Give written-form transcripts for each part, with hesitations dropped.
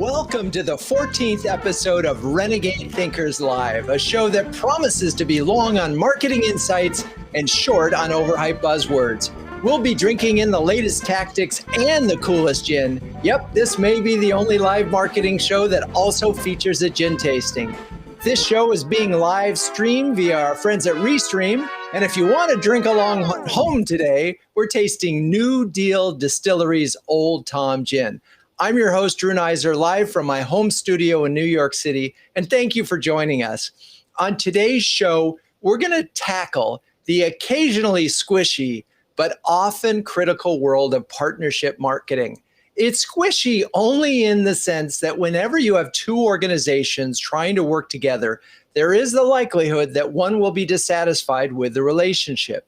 Welcome to the 14th episode of Renegade Thinkers Live, a show that promises to be long on marketing insights and short on overhyped buzzwords. We'll be drinking in the latest tactics and the coolest gin. Yep, this may be the only live marketing show that also features a gin tasting. This show is being live streamed via our friends at Restream. And if you want to drink along home today, we're tasting New Deal Distillery's Old Tom Gin. I'm your host, Drew Neiser, live from my home studio in New York City, and thank you for joining us. On today's show, we're going to tackle the occasionally squishy, but often critical world of partnership marketing. It's squishy only in the sense that whenever you have two organizations trying to work together, there is the likelihood that one will be dissatisfied with the relationship.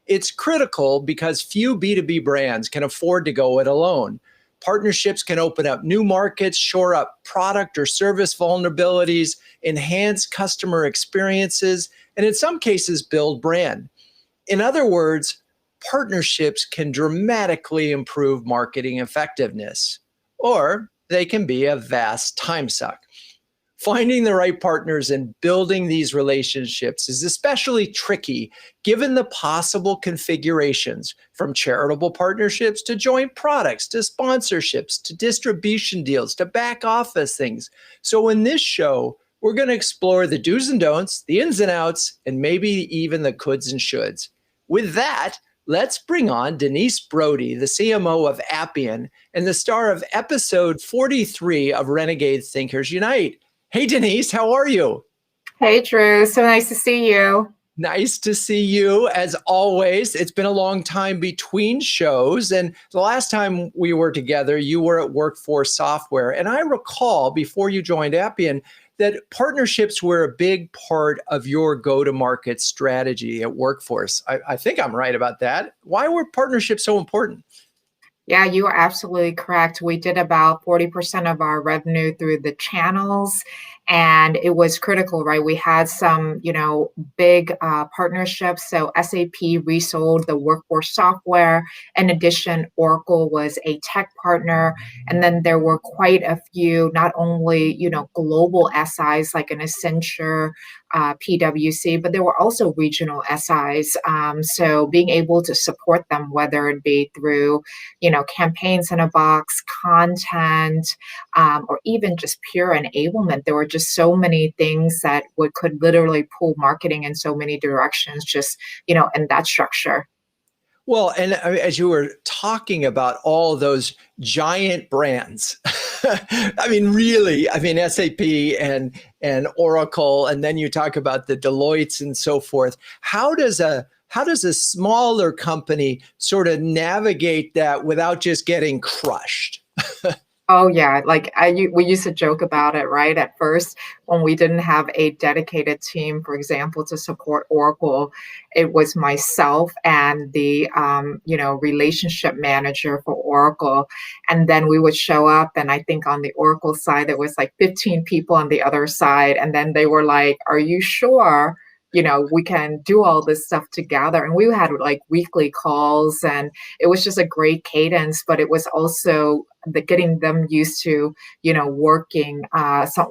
It's critical because few B2B brands can afford to go it alone. Partnerships can open up new markets, shore up product or service vulnerabilities, enhance customer experiences, and in some cases, build brand. In other words, partnerships can dramatically improve marketing effectiveness, or they can be a vast time suck. Finding the right partners and building these relationships is especially tricky given the possible configurations from charitable partnerships to joint products, to sponsorships, to distribution deals, to back office things. So in this show, we're going to explore the do's and don'ts, the ins and outs, and maybe even the coulds and shoulds. With that, let's bring on Denise Broady, the CMO of Appian and the star of episode 43 of Renegade Thinkers Unite. Hey, Denise, how are you? Hey, Drew. So nice to see you. Nice to see you, as always. It's been a long time between shows. And the last time we were together, you were at Workforce Software. And I recall, before you joined Appian, that partnerships were a big part of your go-to-market strategy at Workforce. I think I'm right about that. Why were partnerships so important? Yeah, you are absolutely correct. We did about 40% of our revenue through the channels, and it was critical, right? We had some, big partnerships. So SAP resold the Workforce software. In addition, Oracle was a tech partner. And then there were quite a few, not only, global SIs like an Accenture, PwC, but there were also regional SIs. So being able to support them, whether it be through, campaigns in a box, content, or even just pure enablement. There were just so many things that could literally pull marketing in so many directions, just, in that structure. Well, and as you were talking about all those giant brands, really, SAP and Oracle, and then you talk about the Deloittes and so forth. How does a smaller company sort of navigate that without just getting crushed? Oh, yeah. We used to joke about it, right? At first, when we didn't have a dedicated team, for example, to support Oracle, it was myself and the, relationship manager for Oracle. And then we would show up. And I think on the Oracle side, there was like 15 people on the other side. And then they were like, are you sure? We can do all this stuff together. And we had like weekly calls, and it was just a great cadence, but it was also getting them used to, working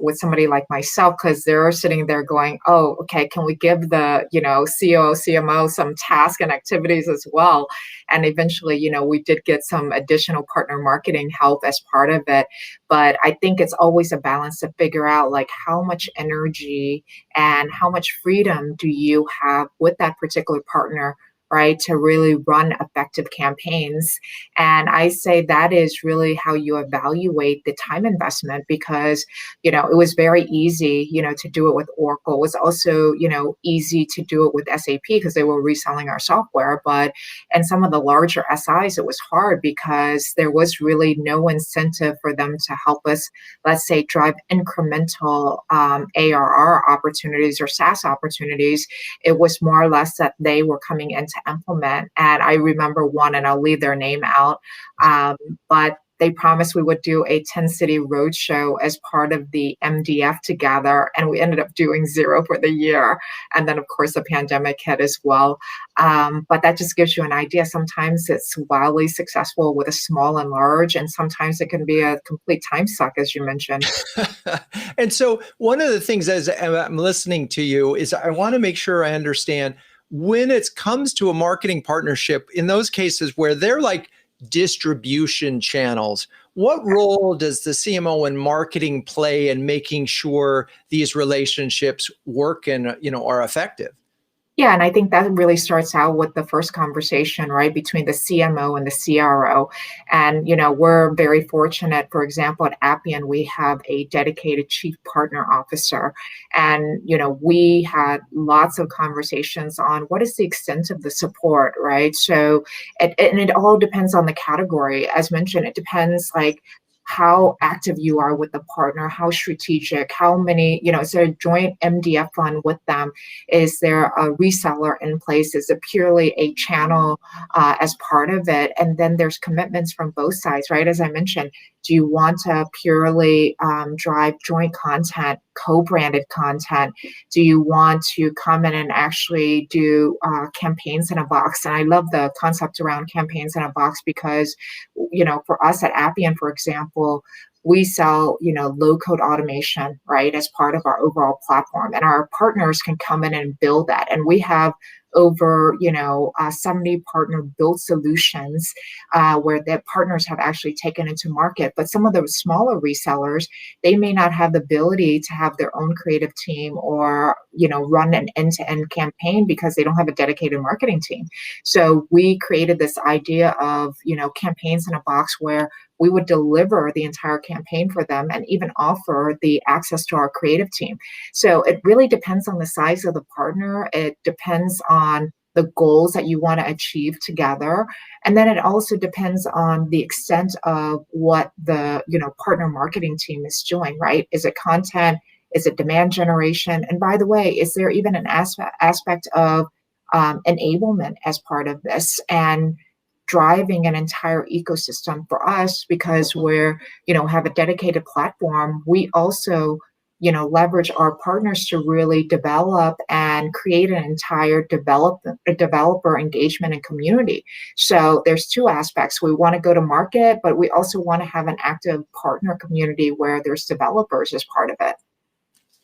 with somebody like myself, because they're sitting there going, oh, okay, can we give the, COO, CMO some tasks and activities as well? And eventually, we did get some additional partner marketing help as part of it. But I think it's always a balance to figure out like how much energy and how much freedom do you have with that particular partner, right, to really run effective campaigns. And I say that is really how you evaluate the time investment, because, it was very easy, to do it with Oracle. It was also, easy to do it with SAP because they were reselling our software. But in some of the larger SIs, it was hard because there was really no incentive for them to help us, let's say, drive incremental ARR opportunities or SaaS opportunities. It was more or less that they were coming in to implement. And I remember one, and I'll leave their name out, but they promised we would do a 10-city roadshow as part of the MDF together, and we ended up doing 0 for the year. And then, of course, the pandemic hit as well. But that just gives you an idea. Sometimes it's wildly successful with a small and large, and sometimes it can be a complete time suck, as you mentioned. And so one of the things as I'm listening to you is I want to make sure I understand when it comes to a marketing partnership, in those cases where they're like distribution channels, what role does the CMO and marketing play in making sure these relationships work and, are effective? Yeah, and I think that really starts out with the first conversation, right, between the CMO and the CRO. And, we're very fortunate, for example, at Appian, we have a dedicated chief partner officer. And, we had lots of conversations on what is the extent of the support, right? So, it all depends on the category. As mentioned, it depends like how active you are with the partner, how strategic, how many, is there a joint MDF fund with them? Is there a reseller in place? Is it purely a channel as part of it? And then there's commitments from both sides, right? As I mentioned, do you want to purely drive joint content, co-branded content? Do you want to come in and actually do campaigns in a box? And I love the concept around campaigns in a box because, for us at Appian, for example, we sell, low code automation, right, as part of our overall platform. And our partners can come in and build that. And we have over, 70 partner built solutions where the partners have actually taken into market. But some of those smaller resellers, they may not have the ability to have their own creative team or, run an end-to-end campaign because they don't have a dedicated marketing team. So we created this idea of, campaigns in a box where we would deliver the entire campaign for them and even offer the access to our creative team. So it really depends on the size of the partner. It depends on the goals that you want to achieve together. And then it also depends on the extent of what the, partner marketing team is doing, right? Is it content? Is it demand generation? And by the way, is there even an aspect of enablement as part of this? And driving an entire ecosystem for us because we're, have a dedicated platform. We also, leverage our partners to really develop and create an entire developer engagement and community. So there's two aspects. We want to go to market, but we also want to have an active partner community where there's developers as part of it.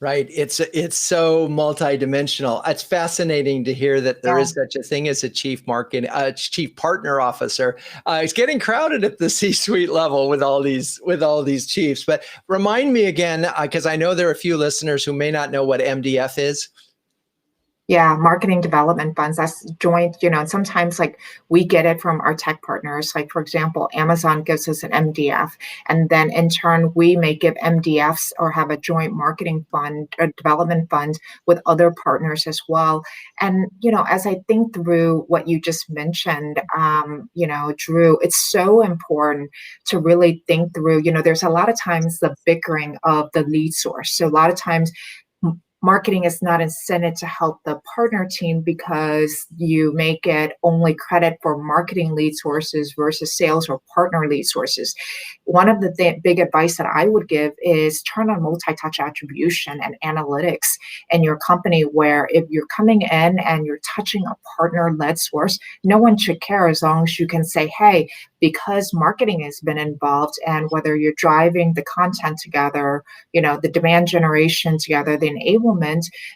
Right. It's so multidimensional. It's fascinating to hear that there is such a thing as a chief partner officer. It's getting crowded at the C-suite level with all these chiefs. But remind me again, because I know there are a few listeners who may not know what MDF is. Yeah, marketing development funds, that's joint, and sometimes like we get it from our tech partners. Like, for example, Amazon gives us an MDF, and then in turn, we may give MDFs or have a joint marketing fund or development fund with other partners as well. And, as I think through what you just mentioned, Drew, it's so important to really think through, there's a lot of times the bickering of the lead source. So a lot of times, marketing is not incented to help the partner team because you may get only credit for marketing lead sources versus sales or partner lead sources. One of the big advice that I would give is turn on multi-touch attribution and analytics in your company, where if you're coming in and you're touching a partner-led source, no one should care as long as you can say, hey, because marketing has been involved, and whether you're driving the content together, the demand generation together, the enablement,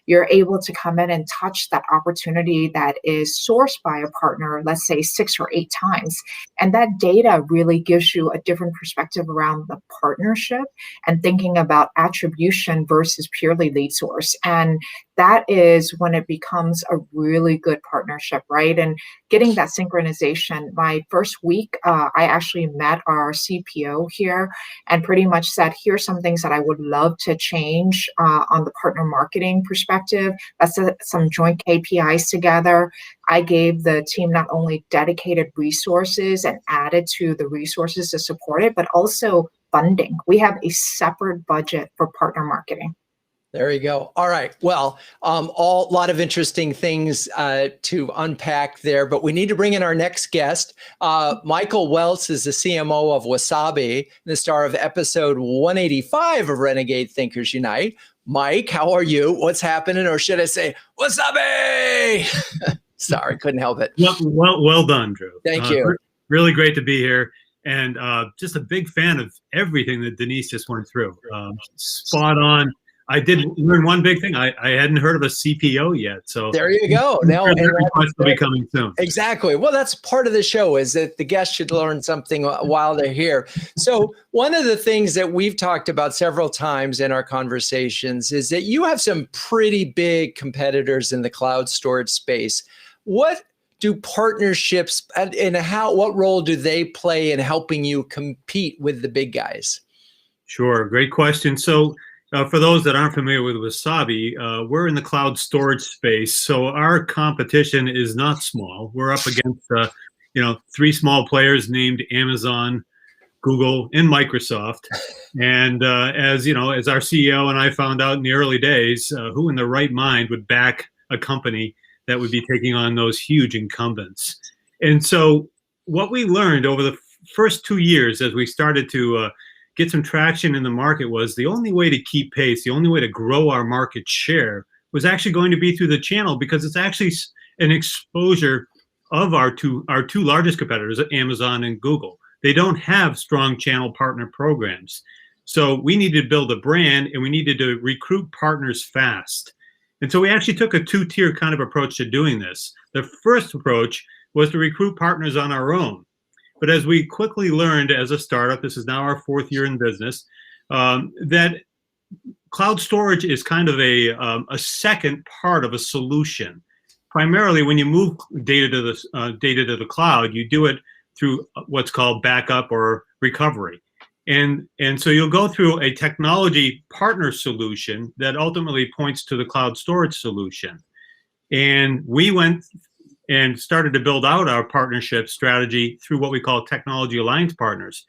you're able to come in and touch that opportunity that is sourced by a partner, let's say 6 or 8 times. And that data really gives you a different perspective around the partnership and thinking about attribution versus purely lead source. And that is when it becomes a really good partnership, right? And getting that synchronization. My first week, I actually met our CPO here and pretty much said, here's some things that I would love to change on the partner marketing perspective. Let's set some joint KPIs together. I gave the team not only dedicated resources and added to the resources to support it, but also funding. We have a separate budget for partner marketing. There you go. All right. Well, a lot of interesting things to unpack there, but we need to bring in our next guest. Michael Welts is the CMO of Wasabi, the star of episode 185 of Renegade Thinkers Unite. Mike, how are you? What's happening? Or should I say, Wasabi? Sorry, couldn't help it. Well done, Drew. Thank you. Really great to be here. And just a big fan of everything that Denise just went through. Spot on. I did learn one big thing. I hadn't heard of a CPO yet. So there you go. Now request will be coming soon. Exactly. Well, that's part of the show, is that the guests should learn something while they're here. So one of the things that we've talked about several times in our conversations is that you have some pretty big competitors in the cloud storage space. What do partnerships and what role do they play in helping you compete with the big guys? Sure. Great question. So for those that aren't familiar with Wasabi, we're in the cloud storage space. So our competition is not small. We're up against, three small players named Amazon, Google, and Microsoft. And as our CEO and I found out in the early days, who in their right mind would back a company that would be taking on those huge incumbents? And so what we learned over the first 2 years as we started to get some traction in the market was the only way to keep pace, the only way to grow our market share was actually going to be through the channel, because it's actually an exposure of our two largest competitors, Amazon and Google. They don't have strong channel partner programs. So we needed to build a brand, and we needed to recruit partners fast. And so we actually took a 2-tier kind of approach to doing this. The first approach was to recruit partners on our own. But as we quickly learned as a startup, this is now our 4th year in business, that cloud storage is kind of a second part of a solution. Primarily, when you move data to the cloud, you do it through what's called backup or recovery. And so you'll go through a technology partner solution that ultimately points to the cloud storage solution. And we went and started to build out our partnership strategy through what we call technology alliance partners.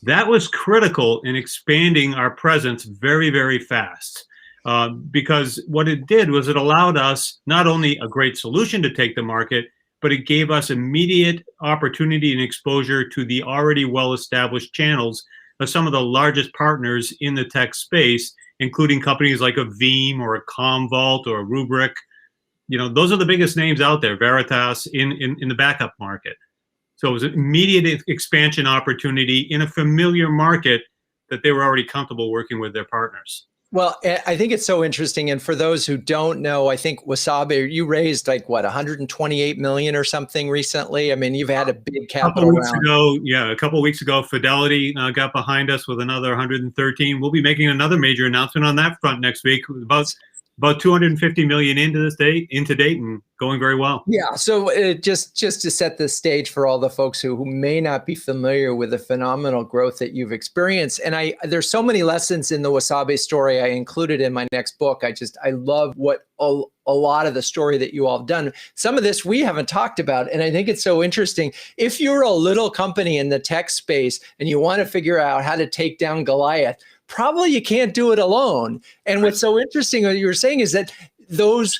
That was critical in expanding our presence very, very fast, because what it did was it allowed us not only a great solution to take to market, but it gave us immediate opportunity and exposure to the already well-established channels of some of the largest partners in the tech space, including companies like a Veeam or a Commvault or a Rubrik. Those are the biggest names out there, Veritas, in the backup market. So it was an immediate expansion opportunity in a familiar market that they were already comfortable working with their partners. Well, I think it's so interesting. And for those who don't know, I think Wasabi, you raised like what, 128 million or something recently? I mean, you've had a big capital round. A couple of weeks ago, Fidelity got behind us with another 113. We'll be making another major announcement on that front next week, about 250 million into date and going very well. Yeah. So just to set the stage for all the folks who may not be familiar with the phenomenal growth that you've experienced. And there's so many lessons in the Wasabi story I included in my next book. I love what a lot of the story that you all have done. Some of this we haven't talked about. And I think it's so interesting. If you're a little company in the tech space and you want to figure out how to take down Goliath, probably you can't do it alone. And what's so interesting, what you were saying, is that the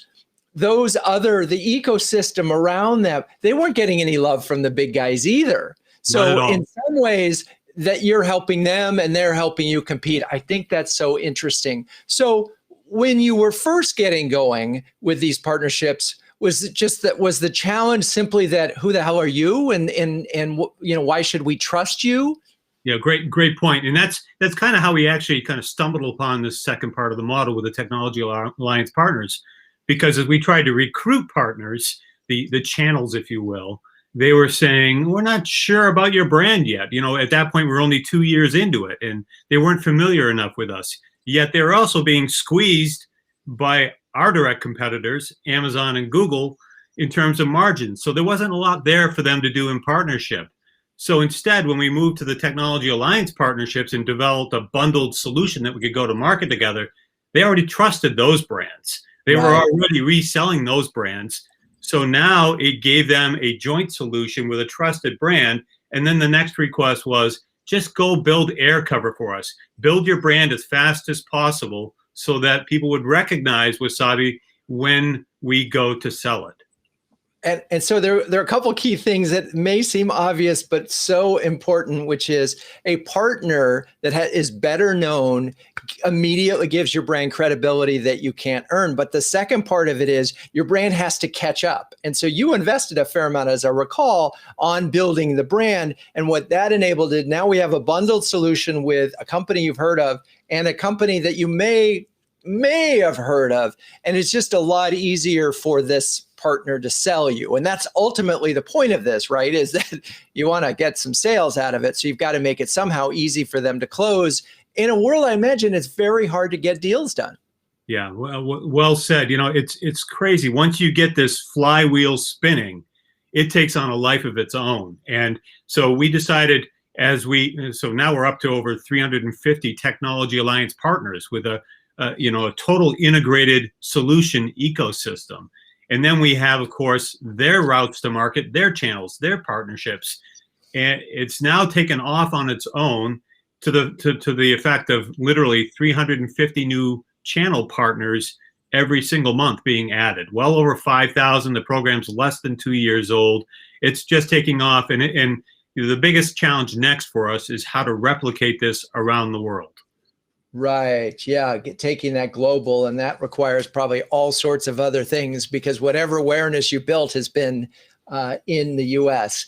ecosystem around them, they weren't getting any love from the big guys either. So in some ways that you're helping them and they're helping you compete. I think that's so interesting. So when you were first getting going with these partnerships, was the challenge simply that who the hell are you and why should we trust you? Yeah, great point. And that's kind of how we actually kind of stumbled upon this second part of the model with the technology alliance partners, because as we tried to recruit partners, the channels, if you will, they were saying, we're not sure about your brand yet. At that point, we're only 2 years into it, and they weren't familiar enough with us. Yet they're also being squeezed by our direct competitors, Amazon and Google, in terms of margins. So there wasn't a lot there for them to do in partnership. So instead, when we moved to the technology alliance partnerships and developed a bundled solution that we could go to market together, they already trusted those brands. They were already reselling those brands. So now it gave them a joint solution with a trusted brand. And then the next request was, just go build air cover for us. Build your brand as fast as possible so that people would recognize Wasabi when we go to sell it. And so there are a couple key things that may seem obvious, but so important, which is a partner that is better known immediately gives your brand credibility that you can't earn. But the second part of it is your brand has to catch up. And so you invested a fair amount, as I recall, on building the brand. And what that enabled is now we have a bundled solution with a company you've heard of and a company that you may have heard of. And it's just a lot easier for this partner to sell you. And that's ultimately the point of this, right? Is that you want to get some sales out of it. So you've got to make it somehow easy for them to close. In a world, I imagine it's very hard to get deals done. Yeah, well said. It's crazy. Once you get this flywheel spinning, it takes on a life of its own. And so we decided so now we're up to over 350 technology alliance partners with a total integrated solution ecosystem. And then we have, of course, their routes to market, their channels, their partnerships. And it's now taken off on its own to the effect of literally 350 new channel partners every single month being added. Well over 5,000. The program's less than 2 years old. It's just taking off. And the biggest challenge next for us is how to replicate this around the world. Right. Yeah. Taking that global, and that requires probably all sorts of other things because whatever awareness you built has been in the U.S.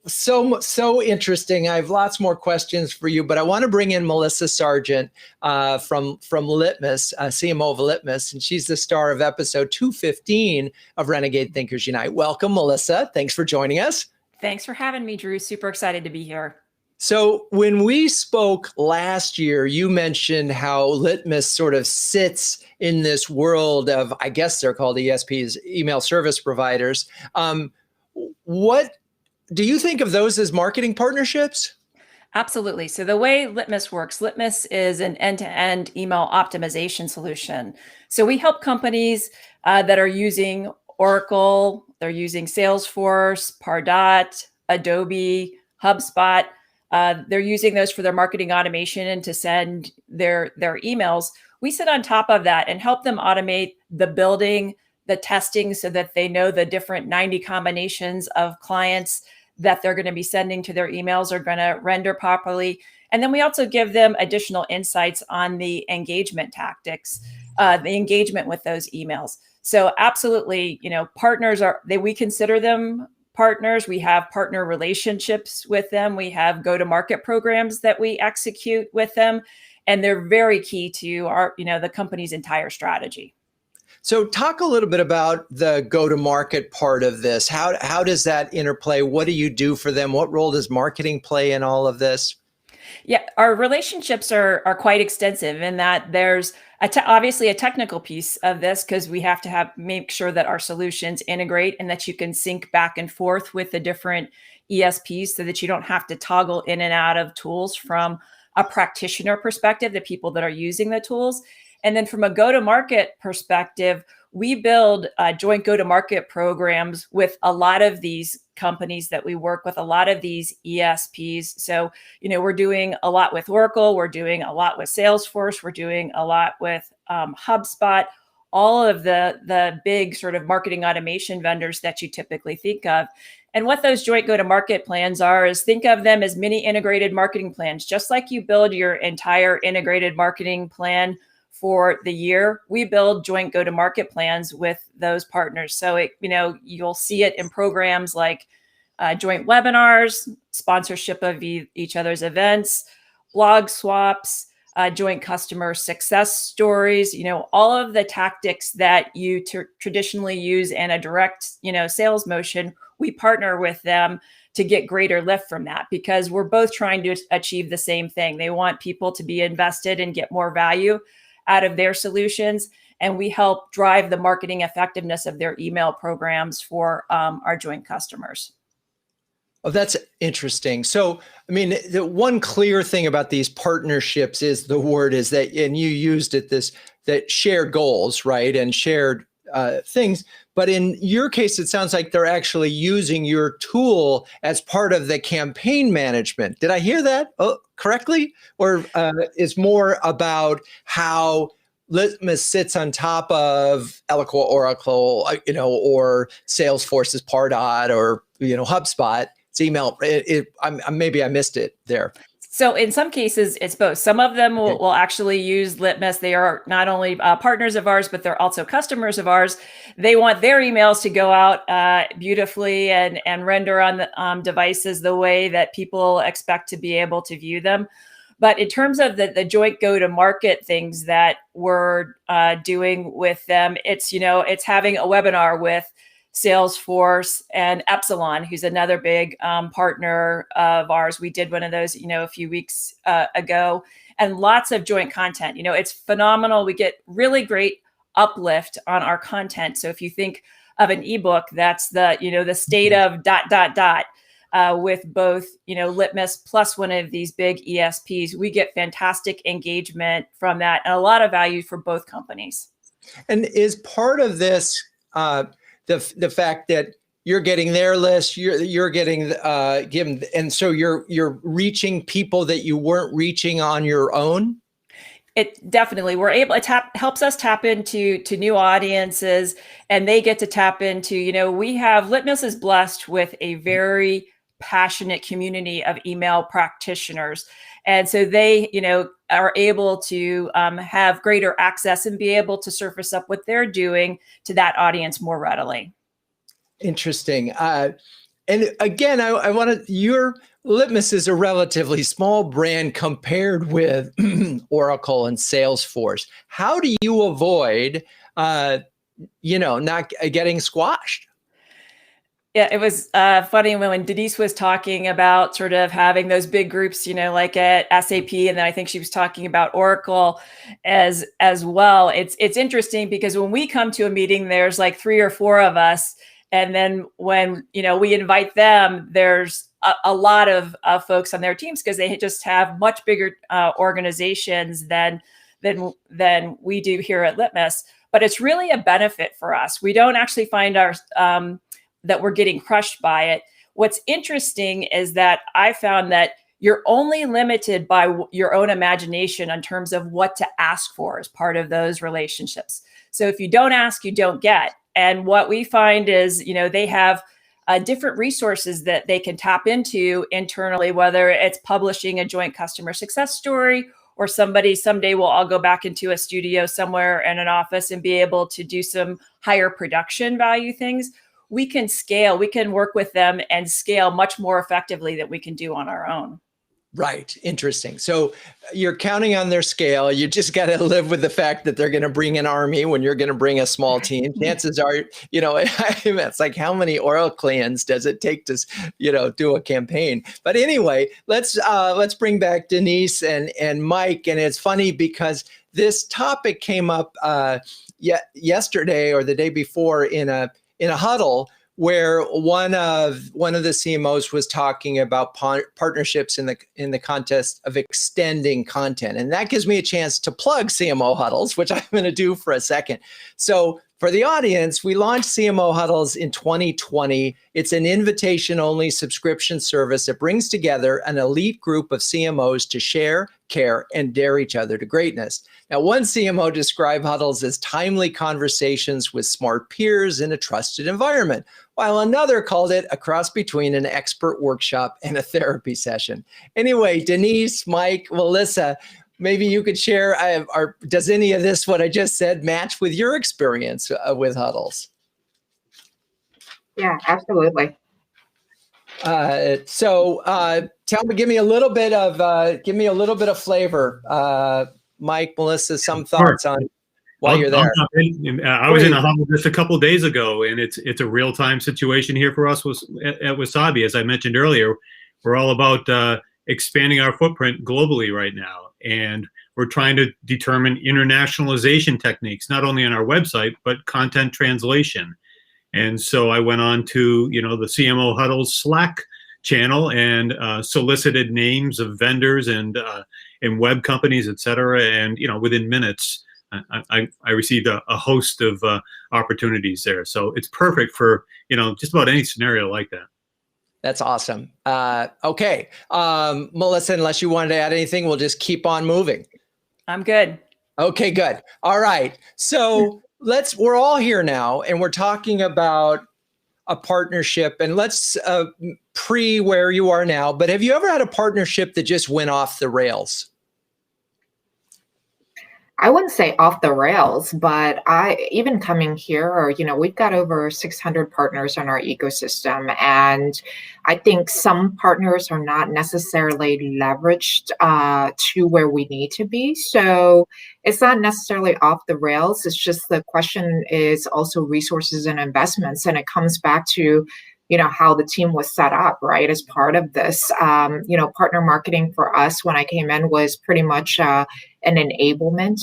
So interesting. I have lots more questions for you, but I want to bring in Melissa Sargeant from Litmus, CMO of Litmus, and she's the star of episode 215 of Renegade Thinkers Unite. Welcome, Melissa. Thanks for joining us. Thanks for having me, Drew. Super excited to be here. So when we spoke last year, you mentioned how Litmus sort of sits in this world of, I guess they're called ESPs, email service providers. What do you think of those as marketing partnerships? Absolutely. So the way Litmus works, Litmus is an end-to-end email optimization solution. So we help companies that are using Oracle, they're using Salesforce, Pardot, Adobe, HubSpot. They're using those for their marketing automation and to send their emails. We sit on top of that and help them automate the building, the testing, so that they know the different 90 combinations of clients that they're going to be sending to their emails are going to render properly. And then we also give them additional insights on the engagement tactics, the engagement with those emails. So absolutely, partners we consider them partners. We have partner relationships with them. We have go-to-market programs that we execute with them, and they're very key to our, the company's entire strategy. So talk a little bit about the go-to-market part of this. How does that interplay? What do you do for them? What role does marketing play in all of this? Yeah, our relationships are quite extensive in that there's obviously a technical piece of this because we have to make sure that our solutions integrate and that you can sync back and forth with the different ESPs so that you don't have to toggle in and out of tools from a practitioner perspective, the people that are using the tools. And then from a go-to-market perspective, we build joint go-to-market programs with a lot of these companies that we work with, a lot of these ESPs. So, we're doing a lot with Oracle, we're doing a lot with Salesforce, we're doing a lot with HubSpot, all of the big sort of marketing automation vendors that you typically think of. And what those joint go-to-market plans are is think of them as mini integrated marketing plans. Just like you build your entire integrated marketing plan for the year, we build joint go-to-market plans with those partners. So you'll see it in programs like joint webinars, sponsorship of each other's events, blog swaps, joint customer success stories, all of the tactics that you traditionally use in a direct, sales motion. We partner with them to get greater lift from that because we're both trying to achieve the same thing. They want people to be invested and get more value out of their solutions. And we help drive the marketing effectiveness of their email programs for our joint customers. Oh, that's interesting. So, the one clear thing about these partnerships is that, and you used it, that shared goals, right? And shared things. But in your case, it sounds like they're actually using your tool as part of the campaign management. Did I hear that correctly? Or is more about how Litmus sits on top of Eloqua, Oracle, or Salesforce's Pardot, or HubSpot. It's email. Maybe I missed it there. So in some cases, it's both. Some of them will actually use Litmus. They are not only partners of ours, but they're also customers of ours. They want their emails to go out beautifully and render on the devices the way that people expect to be able to view them. But in terms of the joint go-to-market things that we're doing with them, it's having a webinar with Salesforce and Epsilon, who's another big partner of ours. We did one of those, a few weeks ago, and lots of joint content. It's phenomenal. We get really great uplift on our content. So if you think of an ebook, that's the state of ... with both, Litmus plus one of these big ESPs, we get fantastic engagement from that and a lot of value for both companies. And is part of this the fact that you're getting their list, you're getting given, and so you're reaching people that you weren't reaching on your own? It definitely, we're able, helps us tap into new audiences, and they get to tap into, Litmus is blessed with a very passionate community of email practitioners. And so they, are able to have greater access and be able to surface up what they're doing to that audience more readily. Interesting. And again, I want to, your Litmus is a relatively small brand compared with Oracle and Salesforce. How do you avoid, not getting squashed? Yeah, it was funny when Denise was talking about sort of having those big groups, like at SAP, and then I think she was talking about Oracle as well. It's interesting because when we come to a meeting, there's like 3 or 4 of us, and then when we invite them, there's a lot of folks on their teams because they just have much bigger organizations than we do here at Litmus. But it's really a benefit for us. We don't actually find that we're getting crushed by it. What's interesting is that I found that you're only limited by your own imagination in terms of what to ask for as part of those relationships. So if you don't ask, you don't get. And what we find is, they have different resources that they can tap into internally, whether it's publishing a joint customer success story, or somebody someday will all go back into a studio somewhere in an office and be able to do some higher production value things. We can scale, we can work with them and scale much more effectively than we can do on our own. Right. Interesting. So you're counting on their scale. You just got to live with the fact that they're going to bring an army when you're going to bring a small team. Chances are, it's like, how many Oracleans does it take to, do a campaign? But anyway, let's bring back Denise and Mike. And it's funny because this topic came up yesterday or the day before in a huddle where one of the CMOs was talking about partnerships in the context of extending content. And that gives me a chance to plug CMO Huddles, which I'm going to do for a second. So for the audience, we launched CMO Huddles in 2020. It's an invitation-only subscription service that brings together an elite group of CMOs to share, care, and dare each other to greatness. Now, one CMO described Huddles as timely conversations with smart peers in a trusted environment, while another called it a cross between an expert workshop and a therapy session. Anyway, Denise, Mike, Melissa, maybe you could share, does any of this, what I just said, match with your experience with Huddles? Yeah, absolutely. Give me a little bit of flavor. Mike, Melissa, some thoughts on while you're there. I was in a huddle just a couple of days ago, and it's a real-time situation here for us at Wasabi. As I mentioned earlier, we're all about expanding our footprint globally right now. And we're trying to determine internationalization techniques, not only on our website, but content translation. And so I went on to, the CMO Huddles Slack channel and solicited names of vendors and web companies, et cetera. And, within minutes, I received a host of opportunities there. So it's perfect for, just about any scenario like that. That's awesome. Okay. Melissa, unless you wanted to add anything, we'll just keep on moving. I'm good. Okay, good. All right. So we're all here now and we're talking about a partnership, and let's pre where you are now, but have you ever had a partnership that just went off the rails? I wouldn't say off the rails, but even coming here, we've got over 600 partners on our ecosystem. And I think some partners are not necessarily leveraged to where we need to be. So it's not necessarily off the rails. It's just the question is also resources and investments. And it comes back to how the team was set up, right? As part of this, partner marketing for us when I came in was pretty much an enablement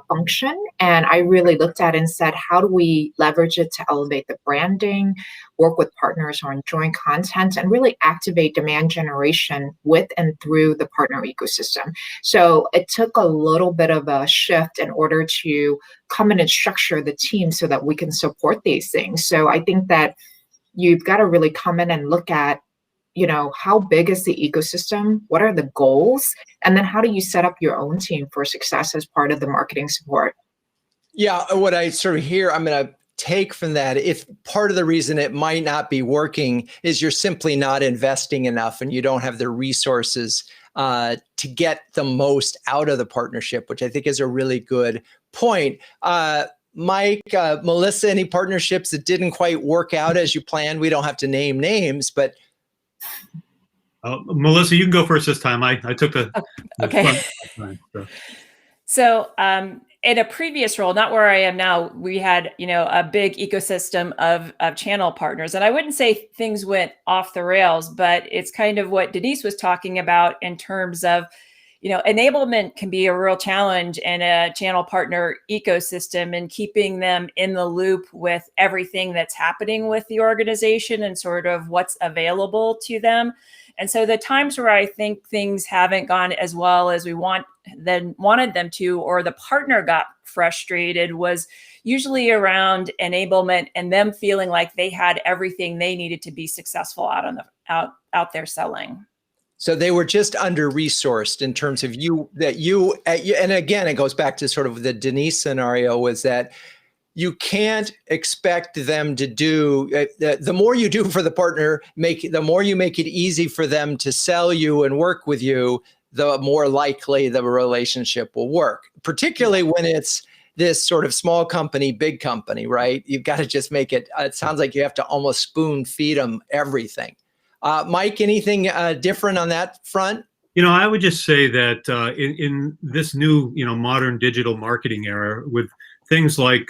function. And I really looked at it and said, how do we leverage it to elevate the branding, work with partners on joint content, and really activate demand generation with and through the partner ecosystem. So it took a little bit of a shift in order to come in and structure the team so that we can support these things. So I think that you've got to really come in and look at, how big is the ecosystem? What are the goals? And then how do you set up your own team for success as part of the marketing support? Yeah, what I sort of hear, I'm going to take from that, if part of the reason it might not be working is you're simply not investing enough and you don't have the resources to get the most out of the partnership, which I think is a really good point. Mike, Melissa, any partnerships that didn't quite work out as you planned? We don't have to name names, but. Melissa, you can go first this time. I took the okay. Time, So in a previous role, not where I am now, we had, a big ecosystem of channel partners. And I wouldn't say things went off the rails, but it's kind of what Denise was talking about in terms of, enablement can be a real challenge in a channel partner ecosystem, and keeping them in the loop with everything that's happening with the organization and sort of what's available to them. And so the times where I think things haven't gone as well as we wanted them to, or the partner got frustrated, was usually around enablement and them feeling like they had everything they needed to be successful out there selling. So they were just under-resourced in terms of and again, it goes back to sort of the Denise scenario, was that you can't expect them to do, the more you do for the partner, the more you make it easy for them to sell you and work with you, the more likely the relationship will work, particularly when it's this sort of small company, big company, right? You've got to just make it sounds like you have to almost spoon feed them everything. Mike, anything different on that front? I would just say that in this new, modern digital marketing era, with things like,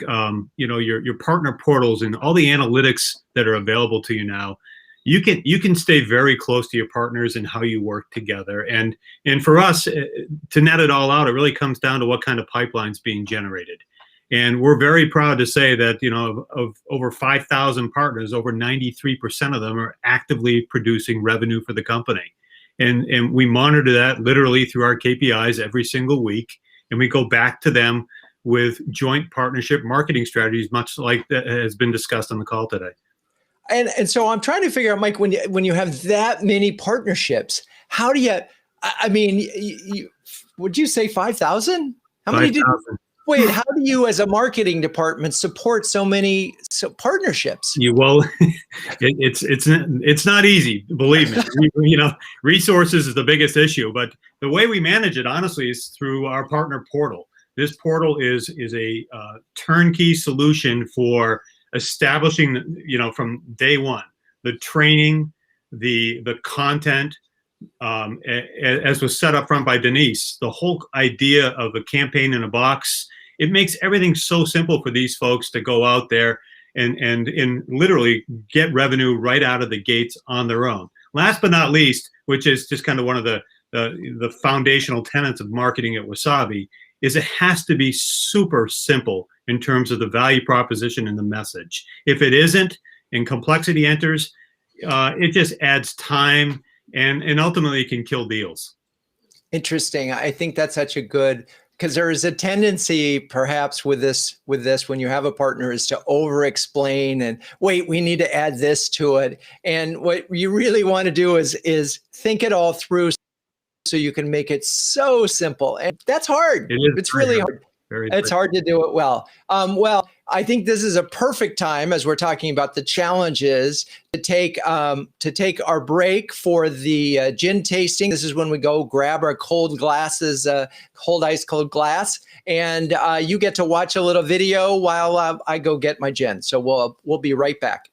your partner portals and all the analytics that are available to you now, you can stay very close to your partners and how you work together. And for us, to net it all out, it really comes down to what kind of pipeline's being generated. And we're very proud to say that, of over 5,000 partners, over 93% of them are actively producing revenue for the company. And we monitor that literally through our KPIs every single week. And we go back to them with joint partnership marketing strategies, much like that has been discussed on the call today. And so I'm trying to figure out, Mike, when you have that many partnerships, how do you, would you say 5,000? How many did you? Wait, how do you as a marketing department support so many partnerships? It's not easy, believe me. Resources is the biggest issue, but the way we manage it, honestly, is through our partner portal. This portal is a turnkey solution for establishing, from day one, the training, the content, as was set up front by Denise, the whole idea of a campaign in a box. It makes everything so simple for these folks to go out there and literally get revenue right out of the gates on their own. Last but not least, which is just kind of one of the foundational tenets of marketing at Wasabi, is it has to be super simple in terms of the value proposition and the message. If it isn't, and complexity enters, it just adds time and ultimately can kill deals. Interesting. I think that's such a good, because there is a tendency perhaps with this, when you have a partner, is to over explain and wait, we need to add this to it. And what you really want to do is think it all through so you can make it so simple. And that's hard. It's really hard. It's hard to do it well. Well, I think this is a perfect time, as we're talking about the challenges, to take our break for the gin tasting. This is when we go grab our cold glasses, cold ice cold glass, and you get to watch a little video while I go get my gin. So we'll be right back.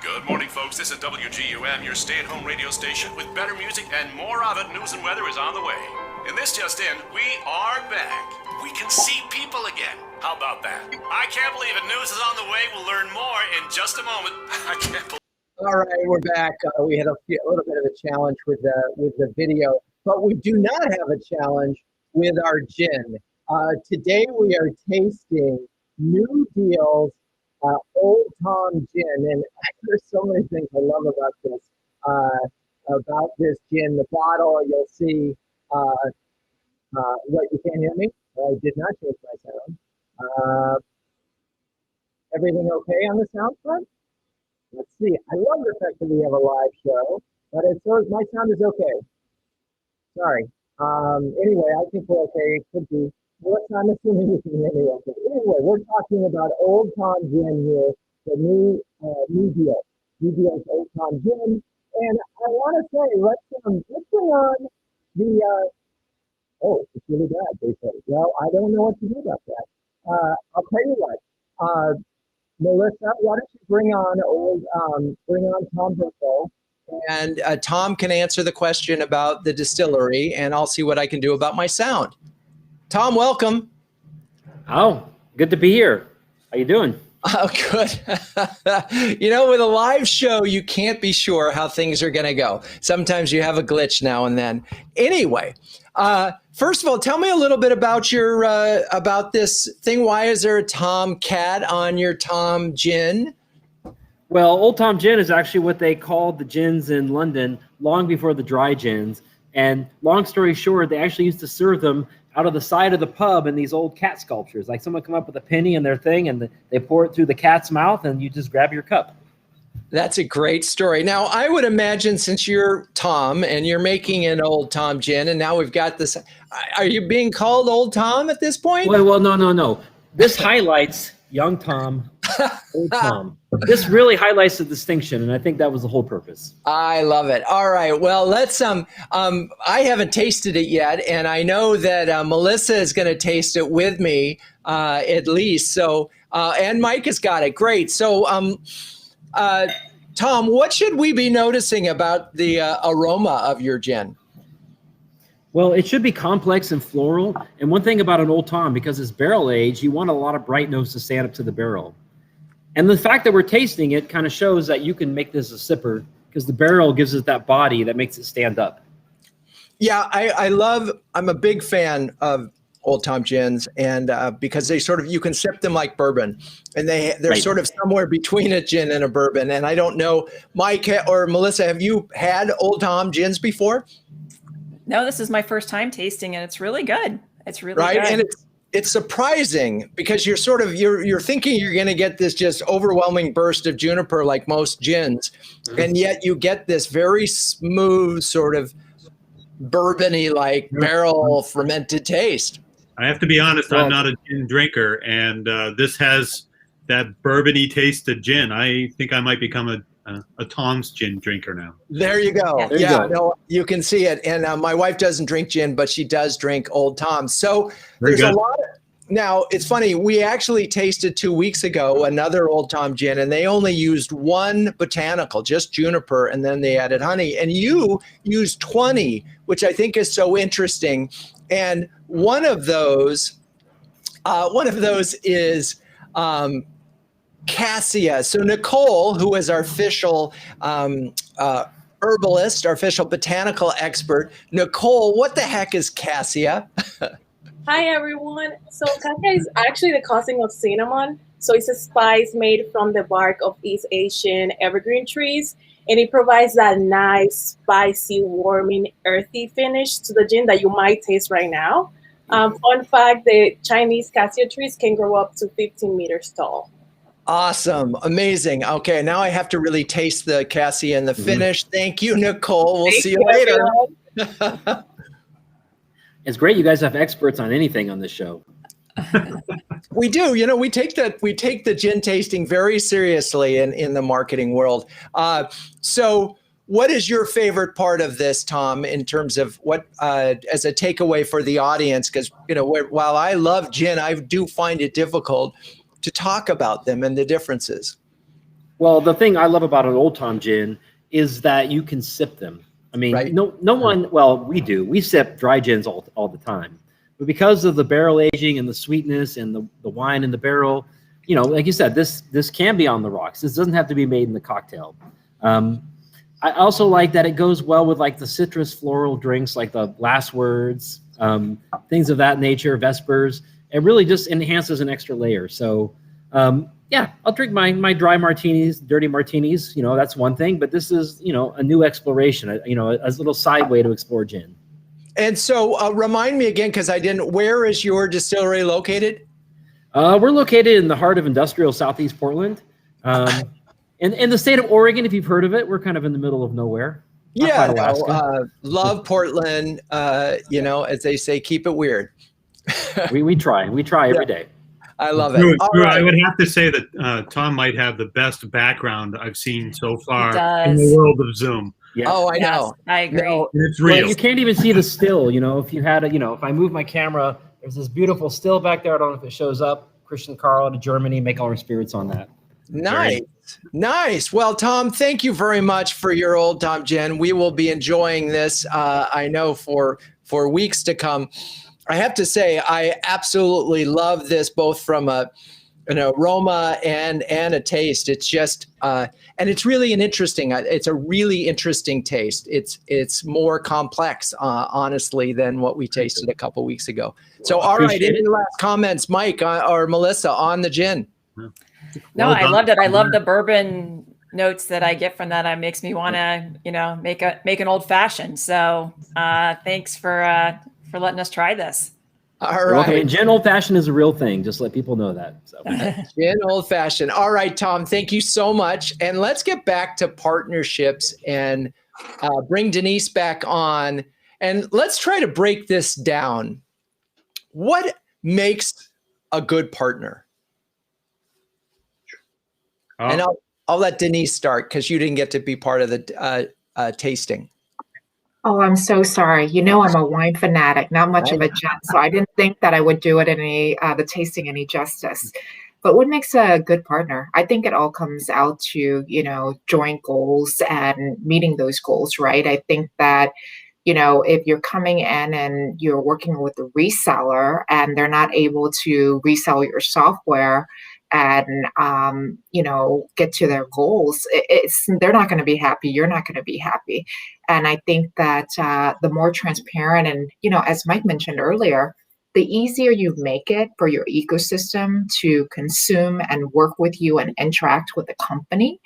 Good morning, folks. This is WGUM, your stay-at-home radio station with better music and more of it. News and weather is on the way. And this just in, we are back. We can see people again. How about that? I can't believe it. News is on the way. We'll learn more in just a moment. I can't believe. All right, we're back. We had a little bit of a challenge with the video, but we do not have a challenge with our gin. Today we are tasting New Deal's Old Tom Gin, and there's so many things I love about this gin. The bottle, you'll see. What, you can't hear me? I did not change my sound. Everything okay on the sound front? Let's see. I love the fact that we have a live show, but my sound is okay. Sorry. Anyway, I think we're okay. It could be. Well, I'm assuming you can hear me okay. Anyway, we're talking about Old Tom Gin here, the new deal. New Deal's Old Tom Gin. And I want to say, let's bring on the, it's really bad, they say. Well, I don't know what to do about that. I'll tell you what, Melissa, why don't you bring on Tom Burko, and Tom can answer the question about the distillery, and I'll see what I can do about my sound. Tom, welcome. Oh, good to be here. How you doing? Oh, good. With a live show, you can't be sure how things are going to go. Sometimes you have a glitch now and then. Anyway, first of all, tell me a little bit about about this thing. Why is there a Tom Cat on your Tom Gin? Well, Old Tom Gin is actually what they called the gins in London long before the dry gins. And long story short, they actually used to serve them out of the side of the pub in these old cat sculptures. Like someone come up with a penny in their thing and they pour it through the cat's mouth and you just grab your cup. That's a great story. Now, I would imagine since you're Tom and you're making an Old Tom Gin, and now we've got this, are you being called Old Tom at this point? Well, no. This highlights young Tom, Old Tom. This really highlights the distinction, and I think that was the whole purpose. I love it. All right. Well, let's. I haven't tasted it yet, and I know that Melissa is going to taste it with me, at least. So, and Mike has got it. Great. So, Tom, what should we be noticing about the aroma of your gin? Well, it should be complex and floral. And one thing about an Old Tom, because it's barrel aged, you want a lot of bright notes to stand up to the barrel. And the fact that we're tasting it kind of shows that you can make this a sipper because the barrel gives it that body that makes it stand up. Yeah, I'm a big fan of Old Tom Gins, and because they you can sip them like bourbon, and they're right. Sort of somewhere between a gin and a bourbon. And I don't know, Mike or Melissa, have you had Old Tom Gins before? No, this is my first time tasting it. It's really good. It's really right? good. And it's surprising because you're thinking you're going to get this just overwhelming burst of juniper like most gins, and yet you get this very smooth sort of bourbony like barrel fermented taste. I have to be honest, I'm not a gin drinker, and this has that bourbony taste of gin. I think I might become a Tom's gin drinker now. There you go. Yeah, no, you can see it. And my wife doesn't drink gin, but she does drink Old Tom's. So there's a lot of, now it's funny, we actually tasted 2 weeks ago another Old Tom gin, and they only used one botanical, just juniper, and then they added honey. And you used 20, which I think is so interesting. And one of those is cassia. So Nicole, who is our official herbalist, our official botanical expert, Nicole, what the heck is cassia? Hi, everyone. So cassia is actually the cousin of cinnamon. So it's a spice made from the bark of East Asian evergreen trees. And it provides that nice, spicy, warming, earthy finish to the gin that you might taste right now. Fun fact, the Chinese cassia trees can grow up to 15 meters tall. Awesome. Amazing. Okay, now I have to really taste the Cassie and the finish. Thank you, Nicole. We'll see you later. It's great you guys have experts on anything on this show. We do. We take the gin tasting very seriously in the marketing world. So what is your favorite part of this, Tom, in terms of what as a takeaway for the audience? Because while I love gin, I do find it difficult to talk about them and the differences. Well, the thing I love about an Old Tom gin is that you can sip them. I mean, right. no one, well, we do. We sip dry gins all the time. But because of the barrel aging and the sweetness and the wine in the barrel, like you said, this can be on the rocks. This doesn't have to be made in the cocktail. I also like that it goes well with like the citrus floral drinks, like the last words, things of that nature, Vespers. It really just enhances an extra layer. So, yeah, I'll drink my dry martinis, dirty martinis. That's one thing. But this is, a new exploration, a little side way to explore gin. And so remind me again, because I didn't, where is your distillery located? We're located in the heart of industrial Southeast Portland. In the state of Oregon, if you've heard of it, we're kind of in the middle of nowhere. Yeah, love Portland. As they say, keep it weird. we try every day. I love it. Drew, Right. I would have to say that Tom might have the best background I've seen so far does. in the world of Zoom. Yeah. Oh, I Yes, know. I agree. It's real. Well, you can't even see the still. If you had if I move my camera, there's this beautiful still back there. I don't know if it shows up. Christian Carl out of Germany, make all our spirits on that. Nice. Well, Tom, thank you very much for your Old Tom gin. We will be enjoying this, I know, for weeks to come. I have to say, I absolutely love this, both from an aroma and a taste. It's just, and it's really it's a really interesting taste. It's more complex, honestly, than what we tasted a couple weeks ago. So, all right, any last comments, Mike or Melissa, on the gin? No, I loved it. I love the bourbon notes that I get from that. It makes me want to, make an old fashioned. So, thanks for letting us try this. All right. I mean, gin old fashioned is a real thing. Just let people know that. So. Gin old fashioned. All right, Tom, thank you so much. And let's get back to partnerships and bring Denise back on. And let's try to break this down. What makes a good partner? And I'll let Denise start because you didn't get to be part of the tasting. Oh, I'm so sorry. I'm a wine fanatic, not much of a gin, so I didn't think that I would do it the tasting any justice. But what makes a good partner? I think it all comes out to, joint goals and meeting those goals, right? I think that, if you're coming in and you're working with a reseller and they're not able to resell your software and get to their goals, they're not going to be happy. You're not going to be happy. And I think that the more transparent and, as Mike mentioned earlier, the easier you make it for your ecosystem to consume and work with you and interact with the company,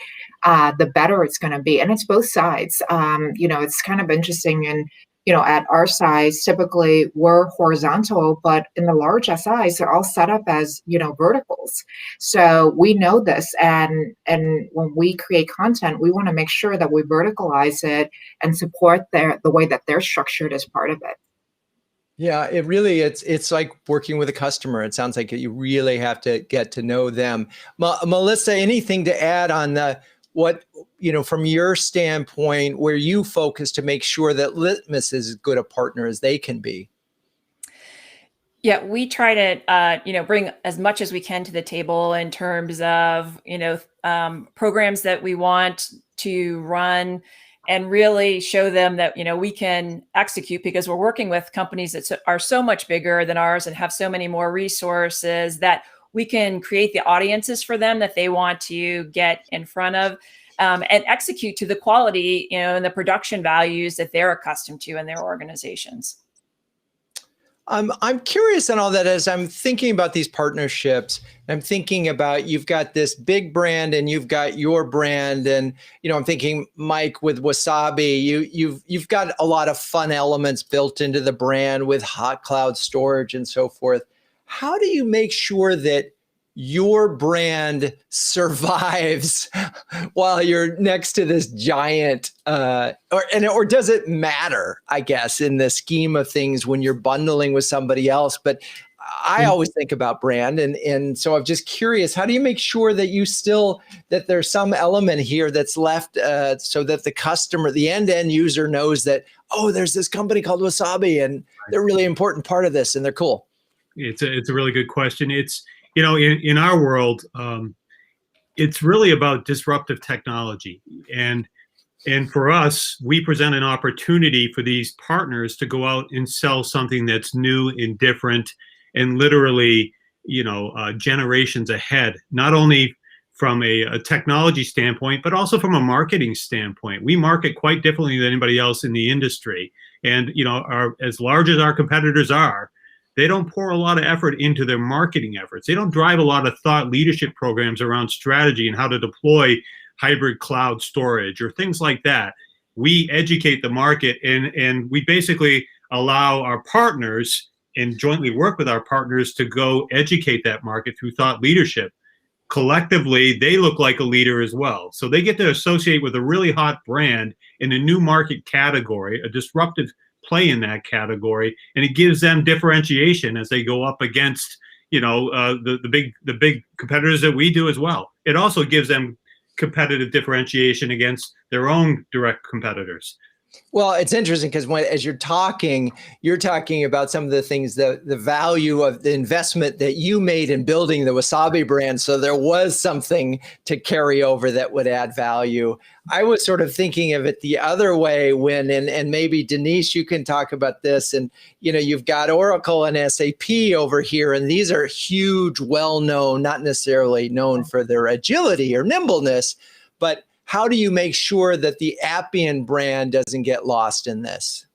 the better it's going to be. And it's both sides. It's kind of interesting. And at our size, typically we're horizontal, but in the large SIs, they're all set up as, verticals. So we know this. And when we create content, we want to make sure that we verticalize it and support the way that they're structured as part of it. Yeah, it really, it's like working with a customer. It sounds like you really have to get to know them. Melissa, anything to add on from your standpoint, where you focus to make sure that Litmus is as good a partner as they can be? Yeah, we try to, bring as much as we can to the table in terms of, programs that we want to run and really show them that, we can execute, because we're working with companies that are so much bigger than ours and have so many more resources that we can create the audiences for them that they want to get in front of, and execute to the quality, and the production values that they're accustomed to in their organizations. I'm curious on all that as I'm thinking about these partnerships. I'm thinking about, you've got this big brand and you've got your brand, and I'm thinking, Mike, with Wasabi, you've got a lot of fun elements built into the brand with hot cloud storage and so forth. How do you make sure that your brand survives while you're next to this giant, or does it matter, I guess, in the scheme of things when you're bundling with somebody else? But I always think about brand. And so I'm just curious, how do you make sure that that there's some element here that's left so that the customer, the end user knows that, oh, there's this company called Wasabi and they're a really important part of this and they're cool? It's a really good question. It's, in our world, it's really about disruptive technology. And for us, we present an opportunity for these partners to go out and sell something that's new and different and literally, generations ahead, not only from a technology standpoint, but also from a marketing standpoint. We market quite differently than anybody else in the industry. And, as large as our competitors are, they don't pour a lot of effort into their marketing efforts. They don't drive a lot of thought leadership programs around strategy and how to deploy hybrid cloud storage or things like that. We educate the market and we basically allow our partners and jointly work with our partners to go educate that market through thought leadership. Collectively, they look like a leader as well. So they get to associate with a really hot brand in a new market category, a disruptive play in that category, and it gives them differentiation as they go up against, the big competitors that we do as well. It also gives them competitive differentiation against their own direct competitors. Well, it's interesting because as you're talking about some of the things, the value of the investment that you made in building the Wasabi brand. So there was something to carry over that would add value. I was sort of thinking of it the other way and maybe Denise, you can talk about this. And, you've got Oracle and SAP over here, and these are huge, well-known, not necessarily known for their agility or nimbleness, but how do you make sure that the Appian brand doesn't get lost in this?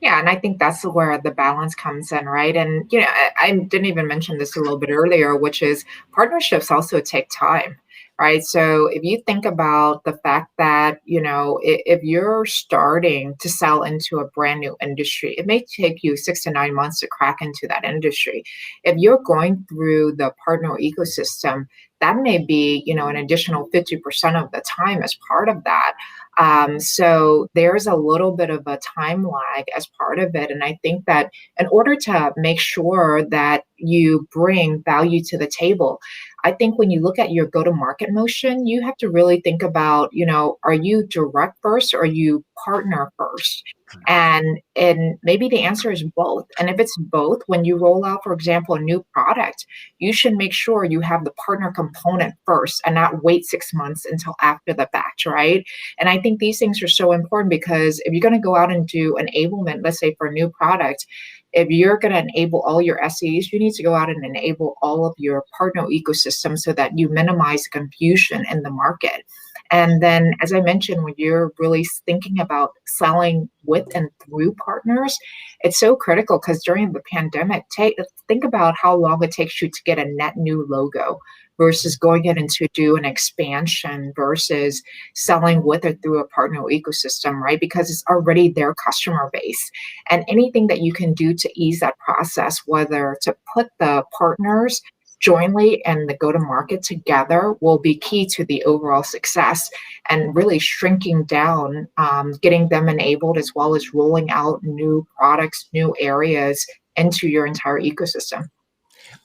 Yeah, and I think that's where the balance comes in, right? And, I didn't even mention this a little bit earlier, which is partnerships also take time, right? So if you think about the fact that, if you're starting to sell into a brand new industry, it may take you 6 to 9 months to crack into that industry. If you're going through the partner ecosystem, that may be, an additional 50% of the time as part of that. So there's a little bit of a time lag as part of it. And I think that in order to make sure that you bring value to the table, I think when you look at your go-to-market motion, you have to really think about, are you direct first or are you partner first? And maybe the answer is both. And if it's both, when you roll out, for example, a new product, you should make sure you have the partner component first and not wait 6 months until after the fact, right? And I think these things are so important because if you're going to go out and do enablement, let's say for a new product, if you're going to enable all your SEs, you need to go out and enable all of your partner ecosystem so that you minimize confusion in the market. And then, as I mentioned, when you're really thinking about selling with and through partners, it's so critical because during the pandemic, think about how long it takes you to get a net new logo versus going in and to do an expansion versus selling with or through a partner ecosystem, right? Because it's already their customer base. And anything that you can do to ease that process, whether to put the partners jointly and the go-to-market together, will be key to the overall success and really shrinking down, getting them enabled as well as rolling out new products, new areas into your entire ecosystem.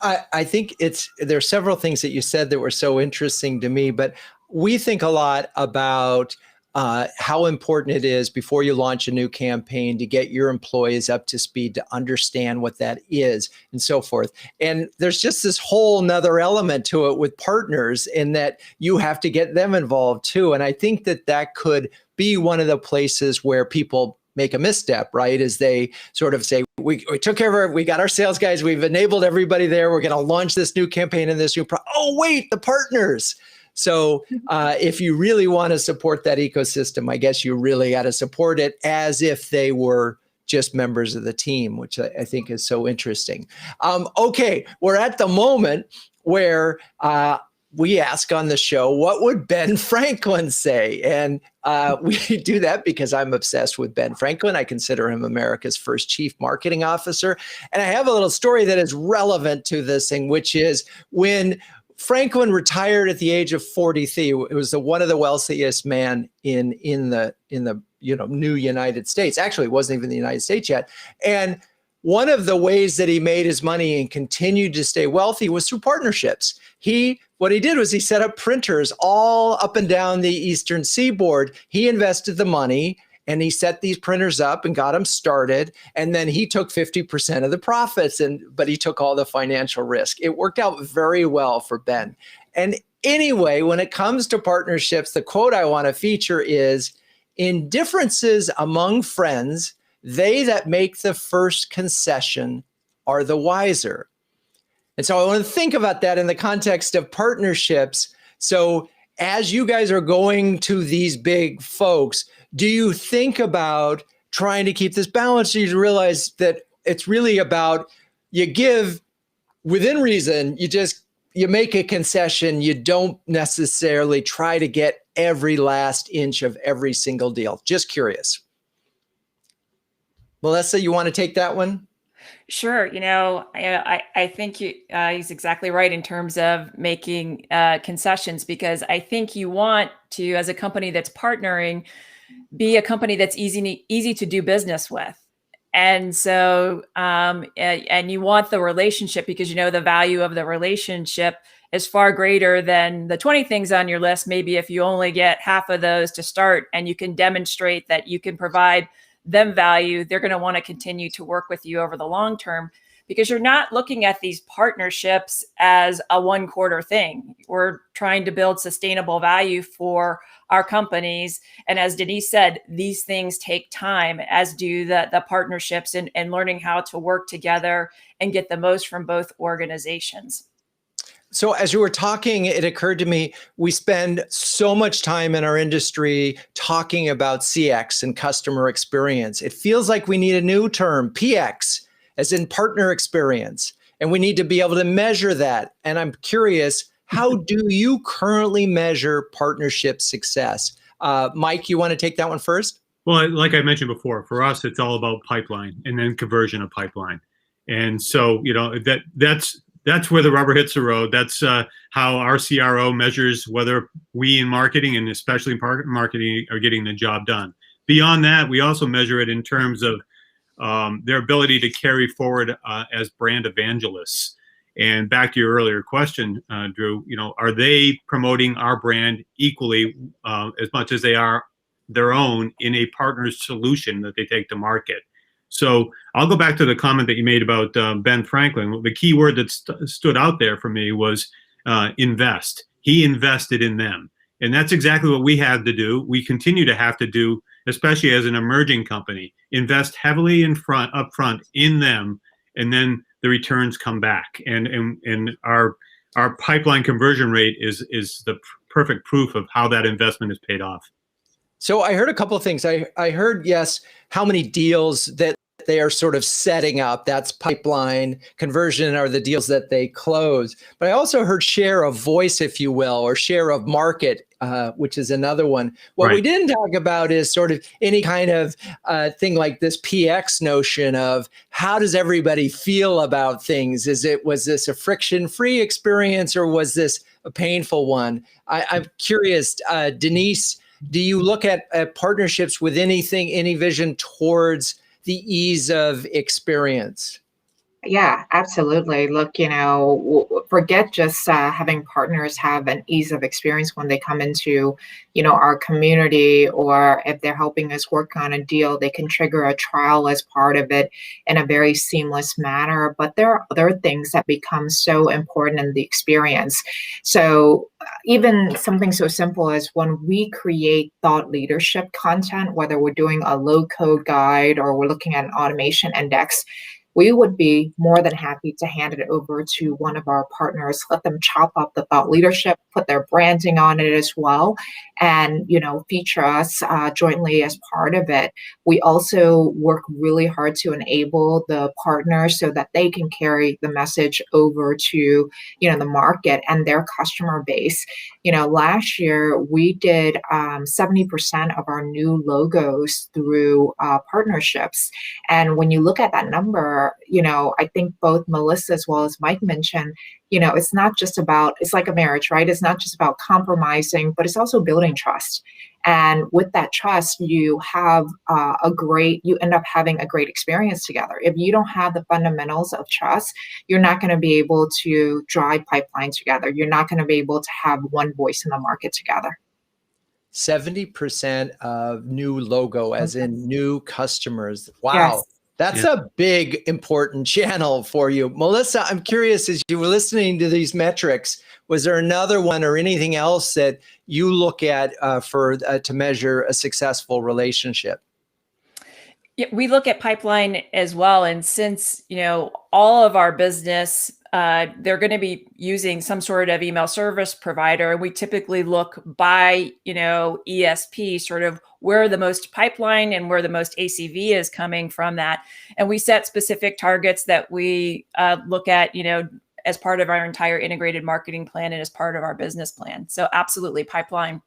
I think there are several things that you said that were so interesting to me, but we think a lot about how important it is before you launch a new campaign to get your employees up to speed to understand what that is and so forth. And there's just this whole nother element to it with partners in that you have to get them involved too. And I think that could be one of the places where people make a misstep, right? As they sort of say, we took care of we got our sales guys, we've enabled everybody there, we're going to launch this new campaign and this new oh, wait, the partners. So if you really want to support that ecosystem, I guess you really got to support it as if they were just members of the team, which I think is so interesting. Okay, we're at the moment where we ask on the show, what would Ben Franklin say? And we do that because I'm obsessed with Ben Franklin. I consider him America's first chief marketing officer. And I have a little story that is relevant to this thing, which is when Franklin retired at the age of 43. It was one of the wealthiest men in the new United States. Actually, it wasn't even the United States yet. And one of the ways that he made his money and continued to stay wealthy was through partnerships. What he did was he set up printers all up and down the Eastern Seaboard. He invested the money and he set these printers up and got them started. And then he took 50% of the profits, but he took all the financial risk. It worked out very well for Ben. And anyway, when it comes to partnerships, the quote I want to feature is, "In differences among friends, they that make the first concession are the wiser." And so I want to think about that in the context of partnerships. So as you guys are going to these big folks, do you think about trying to keep this balance? You realize that it's really about, you give within reason, you make a concession. You don't necessarily try to get every last inch of every single deal. Just curious. Melissa, you want to take that one? Sure. I think he's exactly right in terms of making concessions, because I think you want to, as a company that's partnering, be a company that's easy to do business with. And so, and you want the relationship, because the value of the relationship is far greater than the 20 things on your list. Maybe if you only get half of those to start and you can demonstrate that you can provide them value, they're going to want to continue to work with you over the long term, because you're not looking at these partnerships as a one quarter thing. We're trying to build sustainable value for our companies. And as Denise said, these things take time, as do the partnerships and learning how to work together and get the most from both organizations. So as you were talking, it occurred to me, we spend so much time in our industry talking about CX and customer experience. It feels like we need a new term, PX, as in partner experience. And we need to be able to measure that. And I'm curious, how do you currently measure partnership success? Mike, you want to take that one first? Well, like I mentioned before, for us, it's all about pipeline and then conversion of pipeline. And so, that's where the rubber hits the road. That's how our CRO measures whether we in marketing, and especially marketing, are getting the job done. Beyond that, we also measure it in terms of their ability to carry forward as brand evangelists. And back to your earlier question, Drew, are they promoting our brand equally as much as they are their own in a partner's solution that they take to market? So I'll go back to the comment that you made about Ben Franklin. The key word that stood out there for me was invest. He invested in them. And that's exactly what we had to do. We continue to have to do, especially as an emerging company, invest heavily up front in them, and then the returns come back. And our pipeline conversion rate is the perfect proof of how that investment is paid off. So I heard a couple of things. I heard, yes, how many deals that they are sort of setting up. That's pipeline conversion, are the deals that they close. But I also heard share of voice, if you will, or share of market, which is another one. What we didn't talk about is sort of any kind of thing like this PX notion of how does everybody feel about things? Was this a friction-free experience, or was this a painful one? I'm curious, Denise, do you look at partnerships with any vision towards the ease of experience? Yeah, absolutely. Look, forget just having partners have an ease of experience when they come into, our community, or if they're helping us work on a deal, they can trigger a trial as part of it in a very seamless manner. But there are other things that become so important in the experience. So even something so simple as when we create thought leadership content, whether we're doing a low code guide or we're looking at an automation index, we would be more than happy to hand it over to one of our partners, let them chop up the thought leadership, put their branding on it as well, and feature us jointly as part of it. We also work really hard to enable the partners so that they can carry the message over to the market and their customer base. Last year we did 70% of our new logos through partnerships, and when you look at that number, I think both Melissa as well as Mike mentioned, it's not just about, it's like a marriage, right? It's not just about compromising, but it's also building trust. And with that trust, you have you end up having a great experience together. If you don't have the fundamentals of trust, you're not going to be able to drive pipeline together. You're not going to be able to have one voice in the market together. 70% of new logo, as in new customers. Wow. Yes. That's a big, important channel for you. Melissa, I'm curious, as you were listening to these metrics, was there another one or anything else that you look at to measure a successful relationship? Yeah, we look at pipeline as well. And since, all of our business, they're going to be using some sort of email service provider. And we typically look by, ESP, sort of where the most pipeline and where the most ACV is coming from that. And we set specific targets that we look at, as part of our entire integrated marketing plan and as part of our business plan. So absolutely, pipeline.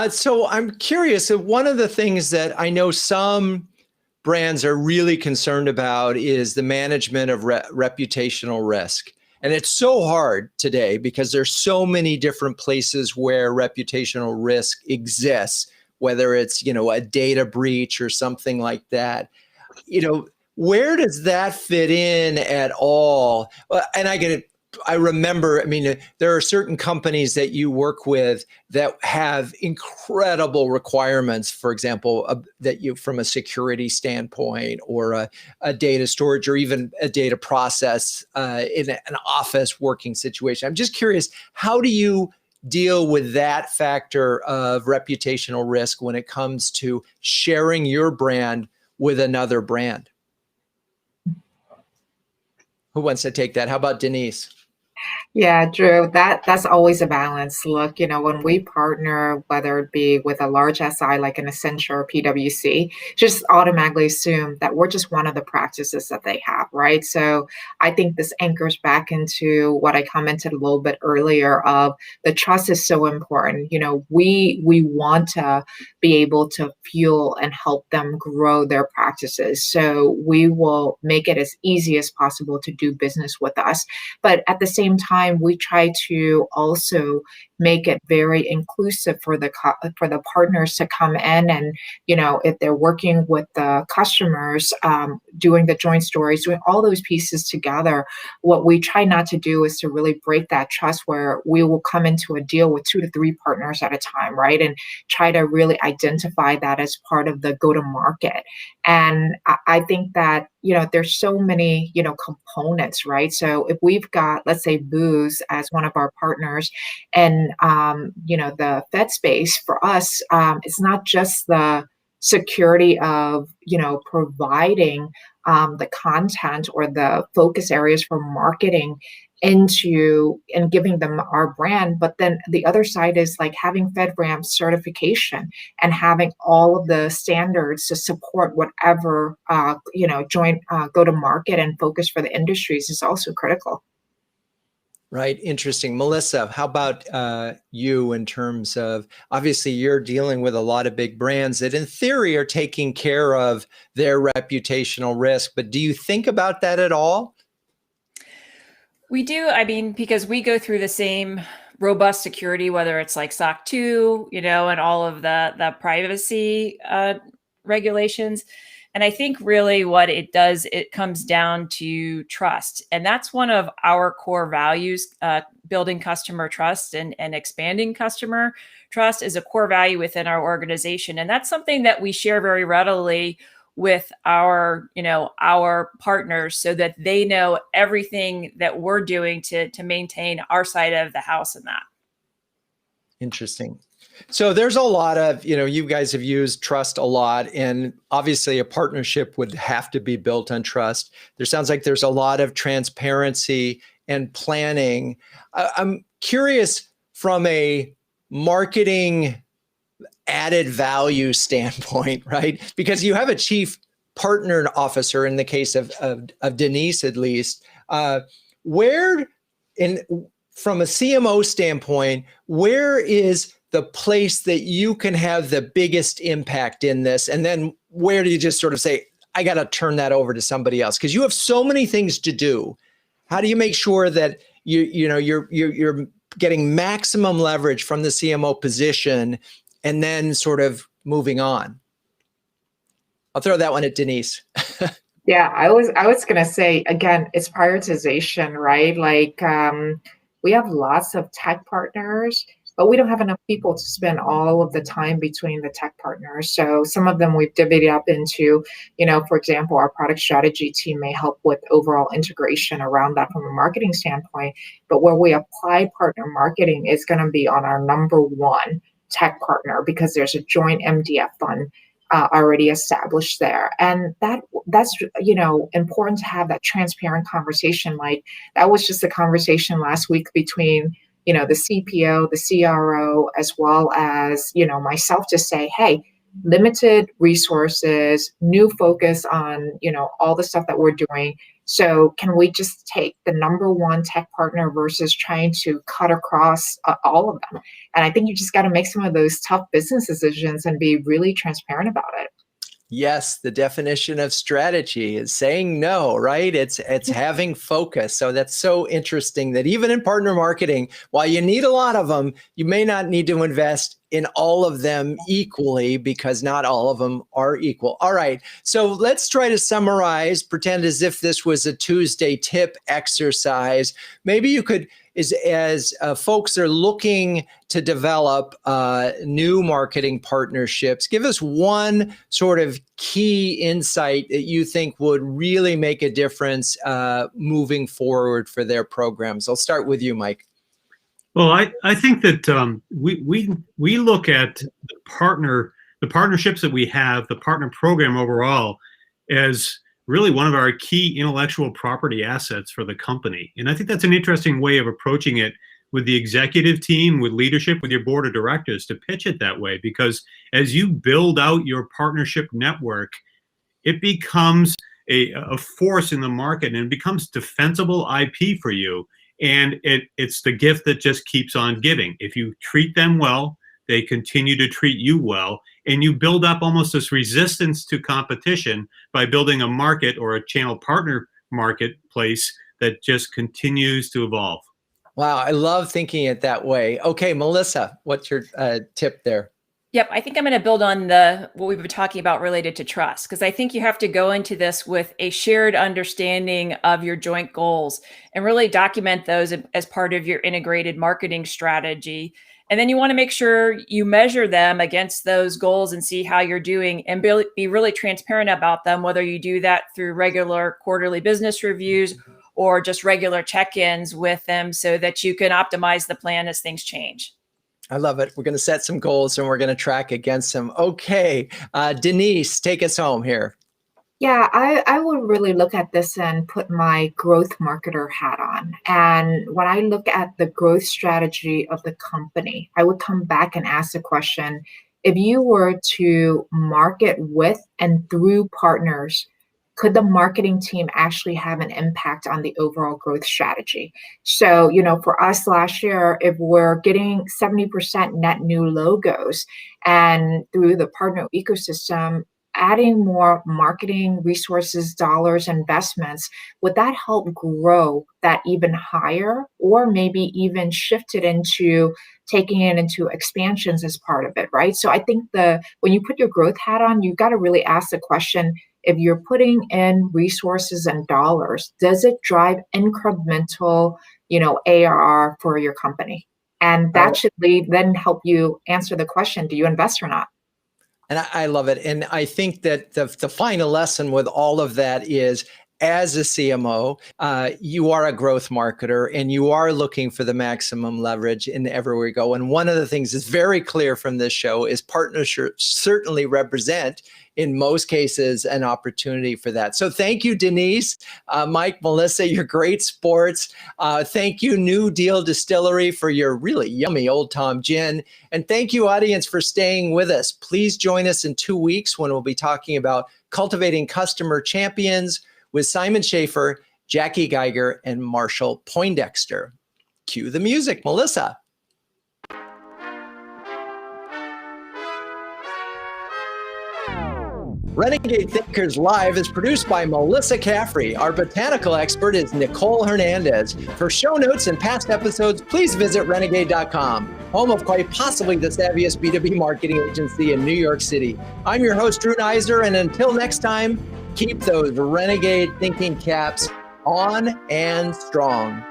So I'm curious, one of the things that I know some brands are really concerned about is the management of reputational risk. And it's so hard today because there's so many different places where reputational risk exists, whether it's, a data breach or something like that. Where does that fit in at all? And I remember, there are certain companies that you work with that have incredible requirements, for example, from a security standpoint or a data storage or even a data process in an office working situation. I'm just curious, how do you deal with that factor of reputational risk when it comes to sharing your brand with another brand? Who wants to take that? How about Denise? Yeah, Drew, that's always a balance. Look, when we partner, whether it be with a large SI like an Accenture or PwC, just automatically assume that we're just one of the practices that they have, right? So I think this anchors back into what I commented a little bit earlier of the trust is so important. We want to be able to fuel and help them grow their practices. So we will make it as easy as possible to do business with us. But at the same time, we try to also make it very inclusive for the partners to come in and, if they're working with the customers, doing the joint stories, doing all those pieces together. What we try not to do is to really break that trust where we will come into a deal with 2 to 3 partners at a time, right? And try to really identify that as part of the go-to-market. And I think that, there's so many, components, right? So if we've got, let's say, Booz as one of our partners and, the Fed space for us, it's not just the security of, providing the content or the focus areas for marketing into and giving them our brand, but then the other side is like having FedRAMP certification and having all of the standards to support whatever joint go to market and focus for the industries is also critical. Right. Interesting. Melissa, how about you in terms of, obviously you're dealing with a lot of big brands that in theory are taking care of their reputational risk, but do you think about that at all? We do. Because we go through the same robust security, whether it's like SOC 2, and all of the privacy regulations. And I think really what it does, it comes down to trust. And that's one of our core values, building customer trust and expanding customer trust is a core value within our organization. And that's something that we share very readily with our partners so that they know everything that we're doing to maintain our side of the house in that. Interesting. So there's a lot of, you guys have used trust a lot, and obviously a partnership would have to be built on trust. There sounds like there's a lot of transparency and planning. I'm curious from a marketing added value standpoint, right? Because you have a chief partner officer in the case of Denise, at least. From a CMO standpoint, where is the place that you can have the biggest impact in this? And then where do you just sort of say, I got to turn that over to somebody else? Because you have so many things to do. How do you make sure that you're getting maximum leverage from the CMO position and then sort of moving on? I'll throw that one at Denise. Yeah, I was gonna say again, it's prioritization, right? Like we have lots of tech partners, but we don't have enough people to spend all of the time between the tech partners. So some of them we've divvied up into, for example, our product strategy team may help with overall integration around that from a marketing standpoint. But where we apply partner marketing is going to be on our number one tech partner because there's a joint MDF fund already established there. And that's important to have that transparent conversation. Like that was just a conversation last week between, the CPO, the CRO, as well as, myself to say, hey, limited resources, new focus on, all the stuff that we're doing. So can we just take the number one tech partner versus trying to cut across all of them? And I think you just got to make some of those tough business decisions and be really transparent about it. Yes, the definition of strategy is saying no, right? It's having focus. So that's so interesting that even in partner marketing, while you need a lot of them, you may not need to invest in all of them equally because not all of them are equal. All right, so let's try to summarize, pretend as if this was a Tuesday tip exercise. Maybe you could, as folks are looking to develop new marketing partnerships, give us one sort of key insight that you think would really make a difference moving forward for their programs. I'll start with you, Mike. Well, I think that we look at the partnerships that we have, the partner program overall, as really one of our key intellectual property assets for the company. And I think that's an interesting way of approaching it with the executive team, with leadership, with your board of directors to pitch it that way. Because as you build out your partnership network, it becomes a force in the market and it becomes defensible IP for you. And it's the gift that just keeps on giving. If you treat them well, they continue to treat you well, and you build up almost this resistance to competition by building a market or a channel partner marketplace that just continues to evolve. Wow, I love thinking it that way. Okay, Melissa, what's your tip there? Yep, I think I'm going to build on what we've been talking about related to trust, because I think you have to go into this with a shared understanding of your joint goals and really document those as part of your integrated marketing strategy. And then you want to make sure you measure them against those goals and see how you're doing and be really transparent about them, whether you do that through regular quarterly business reviews or just regular check-ins with them so that you can optimize the plan as things change. I love it. We're going to set some goals and we're going to track against them. Okay, Denise, take us home here. Yeah, I would really look at this and put my growth marketer hat on. And when I look at the growth strategy of the company, I would come back and ask the question, if you were to market with and through partners, could the marketing team actually have an impact on the overall growth strategy? So, for us last year, if we're getting 70% net new logos and through the partner ecosystem, adding more marketing resources, dollars, investments, would that help grow that even higher, or maybe even shift it into taking it into expansions as part of it, right? So I think when you put your growth hat on, you've got to really ask the question, if you're putting in resources and dollars, does it drive incremental, ARR for your company? And that should then help you answer the question, do you invest or not? And I love it. And I think that the final lesson with all of that is, as a CMO, you are a growth marketer and you are looking for the maximum leverage in everywhere we go. And one of the things that's very clear from this show is partnerships certainly represent, in most cases, an opportunity for that. So thank you, Denise, Mike, Melissa, you're great sports. Thank you, New Deal Distillery, for your really yummy Old Tom gin. And thank you, audience, for staying with us. Please join us in 2 weeks when we'll be talking about cultivating customer champions with Simon Schaefer, Jackie Geiger, and Marshall Poindexter. Cue the music, Melissa. Renegade Thinkers Live is produced by Melissa Caffrey. Our botanical expert is Nicole Hernandez. For show notes and past episodes, please visit renegade.com, home of quite possibly the savviest B2B marketing agency in New York City. I'm your host, Drew Neiser, and until next time, keep those renegade thinking caps on and strong.